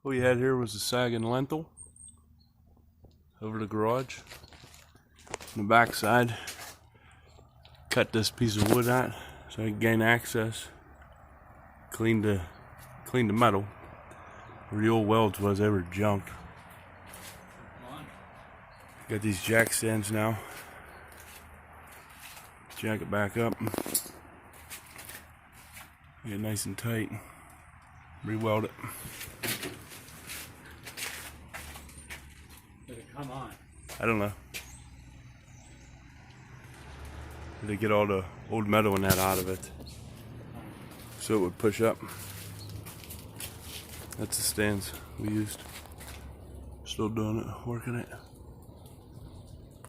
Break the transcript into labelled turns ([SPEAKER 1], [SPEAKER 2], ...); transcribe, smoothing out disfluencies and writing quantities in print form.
[SPEAKER 1] What we had here was a sagging lintel over the garage. On the back side, cut this piece of wood out so I could gain access. Cleaned the metal. Where the old welds was, they were junk. Got these jack stands now. Jack it back up. Get it nice and tight. Re-weld it.
[SPEAKER 2] Did it come on?
[SPEAKER 1] I don't know. They get all the old metal and that out of it, so it would push up. That's the stands we used. Still doing it, working it.